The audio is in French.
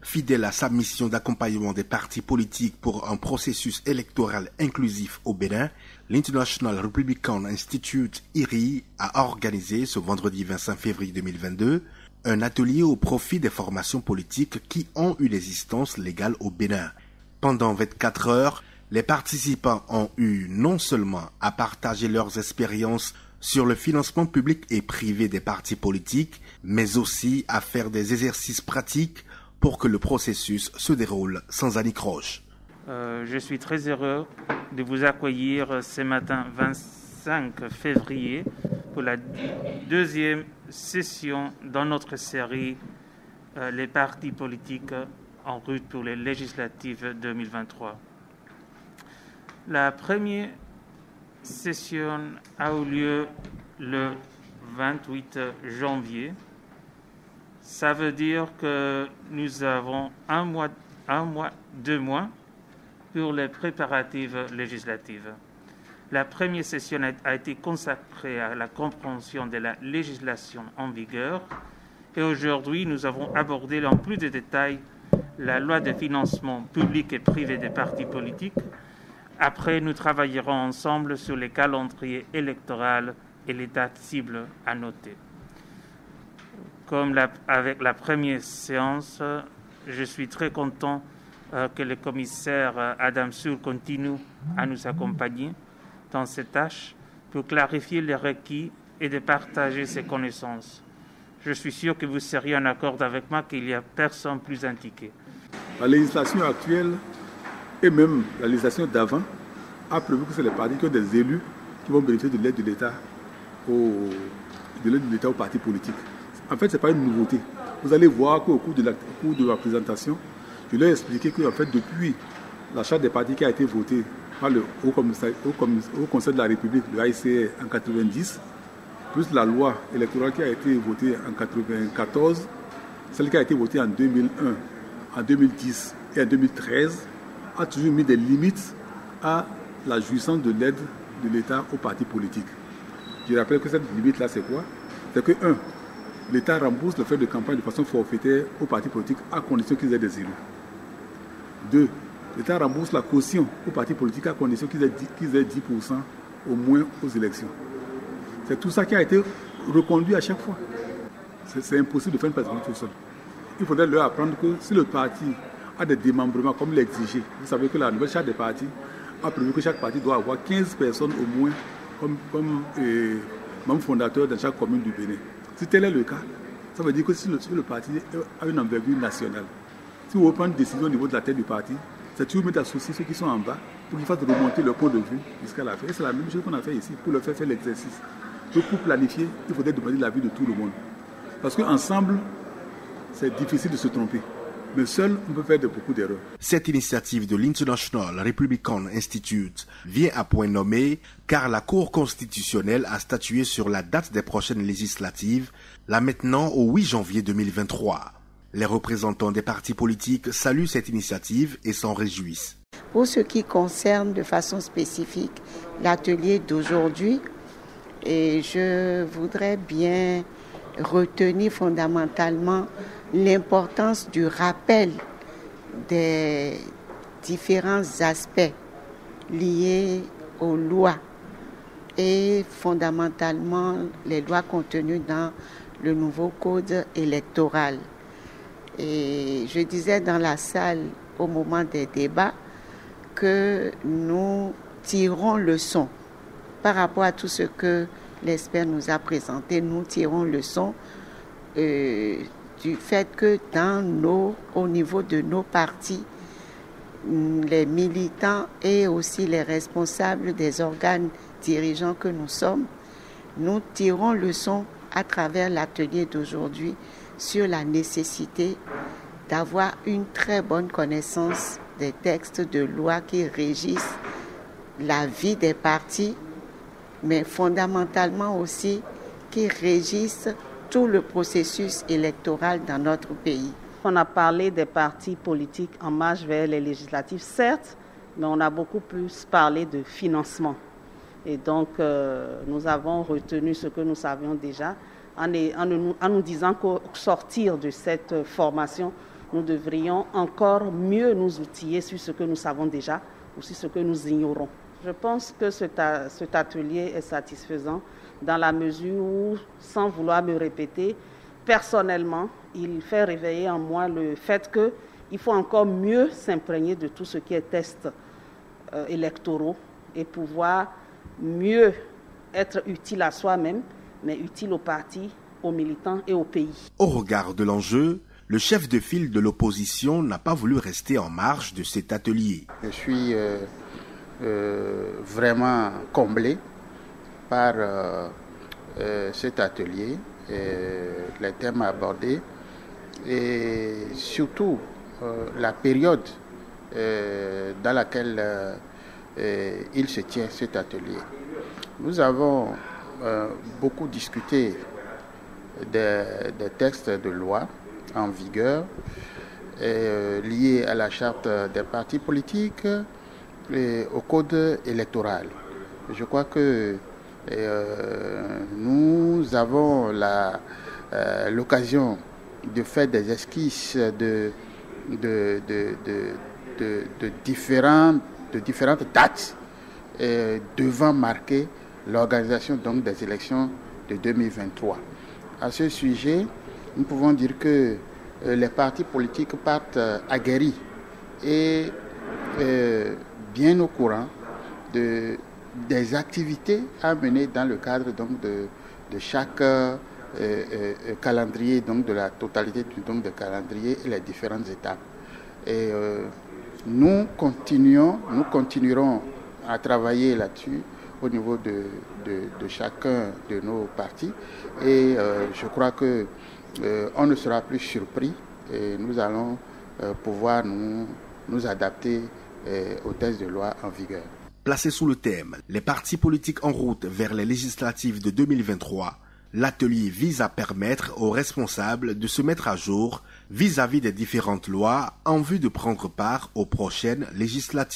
Fidèle à sa mission d'accompagnement des partis politiques pour un processus électoral inclusif au Bénin, l'International Republican Institute IRI a organisé ce vendredi 25 février 2022 un atelier au profit des formations politiques qui ont une existence légale au Bénin. Pendant 24 heures, les participants ont eu non seulement à partager leurs expériences sur le financement public et privé des partis politiques, mais aussi à faire des exercices pratiques pour que le processus se déroule sans anicroche. Je suis très heureux de vous accueillir ce matin 25 février pour la deuxième session dans notre série Les partis politiques en route pour les législatives 2023. La première session a eu lieu le 28 janvier. Ça veut dire que nous avons 2 mois pour les préparatifs législatives. La première session a été consacrée à la compréhension de la législation en vigueur et aujourd'hui nous avons abordé en plus de détails la loi de financement public et privé des partis politiques. Après, nous travaillerons ensemble sur les calendriers électoraux et les dates cibles à noter. Comme avec la première séance, je suis très content que le commissaire Adam Soul continue à nous accompagner dans cette tâche pour clarifier les requis et de partager ses connaissances. Je suis sûr que vous seriez en accord avec moi qu'il n'y a personne plus indiqué. La législation actuelle et même la législation d'avant a prévu que c'est les partis qui ont des élus qui vont bénéficier de l'aide de l'État aux partis politiques. En fait, ce n'est pas une nouveauté. Vous allez voir qu'au cours de la présentation, je leur ai expliqué que en fait, depuis la charte des partis qui a été votée par le Haut Conseil de la République, le AICR, en 1990, plus la loi électorale qui a été votée en 1994, celle qui a été votée en 2001, en 2010 et en 2013, a toujours mis des limites à la jouissance de l'aide de l'État aux partis politiques. Je rappelle que cette limite-là, c'est quoi? C'est que, 1, l'État rembourse le frais de campagne de façon forfaitaire aux partis politiques à condition qu'ils aient des élus. 2, l'État rembourse la caution aux partis politiques à condition qu'ils aient 10% au moins aux élections. C'est tout ça qui a été reconduit à chaque fois. C'est impossible de faire une présentation tout seul. Il faudrait leur apprendre que si le parti a des démembrements comme l'exigé, vous savez que la nouvelle charte des partis a prévu que chaque parti doit avoir 15 personnes au moins comme membres fondateurs dans chaque commune du Bénin. Si tel est le cas, ça veut dire que si le parti a une envergure nationale, si vous prenez une décision au niveau de la tête du parti, c'est toujours d'associer ceux qui sont en bas pour qu'ils fassent remonter leur point de vue jusqu'à la fin. Et c'est la même chose qu'on a fait ici pour leur faire l'exercice. Donc pour planifier, il faudrait demander l'avis de tout le monde. Parce qu'ensemble, c'est difficile de se tromper. Mais seul, on peut faire beaucoup d'erreurs. Cette initiative de l'International Republican Institute vient à point nommé car la Cour constitutionnelle a statué sur la date des prochaines législatives, là maintenant au 8 janvier 2023. Les représentants des partis politiques saluent cette initiative et s'en réjouissent. Pour ce qui concerne de façon spécifique l'atelier d'aujourd'hui, et je voudrais bien retenir fondamentalement l'importance du rappel des différents aspects liés aux lois et fondamentalement les lois contenues dans le nouveau code électoral. Et je disais dans la salle au moment des débats que nous tirons leçon par rapport à tout ce que l'expert nous a présenté. Nous tirons leçon du fait que au niveau de nos partis, les militants et aussi les responsables des organes dirigeants que nous sommes, nous tirons leçon à travers l'atelier d'aujourd'hui sur la nécessité d'avoir une très bonne connaissance des textes de loi qui régissent la vie des partis, mais fondamentalement aussi qui régissent tout le processus électoral dans notre pays. On a parlé des partis politiques en marche vers les législatives, certes, mais on a beaucoup plus parlé de financement. Et donc, nous avons retenu ce que nous savions déjà en nous disant qu'au sortir de cette formation, nous devrions encore mieux nous outiller sur ce que nous savons déjà ou sur ce que nous ignorons. Je pense que cet atelier est satisfaisant dans la mesure où, sans vouloir me répéter, personnellement, il fait réveiller en moi le fait qu'il faut encore mieux s'imprégner de tout ce qui est tests électoraux et pouvoir mieux être utile à soi-même, mais utile au parti, aux militants et au pays. Au regard de l'enjeu, le chef de file de l'opposition n'a pas voulu rester en marge de cet atelier. Je suis vraiment comblé par cet atelier, les thèmes abordés et surtout la période dans laquelle il se tient cet atelier. Nous avons beaucoup discuté des textes de loi en vigueur liés à la charte des partis politiques et au code électoral. Je crois que nous avons l'occasion de faire des esquisses de différentes dates devant marquer l'organisation donc des élections de 2023. À ce sujet, nous pouvons dire que les partis politiques partent aguerris et bien au courant des activités à mener dans le cadre donc de chaque calendrier, donc de la totalité donc de calendrier et les différentes étapes. Et nous continuerons à travailler là-dessus au niveau de chacun de nos partis et je crois que on ne sera plus surpris et nous allons pouvoir nous adapter aux textes de loi en vigueur. Placé sous le thème « Les partis politiques en route vers les législatives de 2023 », l'atelier vise à permettre aux responsables de se mettre à jour vis-à-vis des différentes lois en vue de prendre part aux prochaines législatives.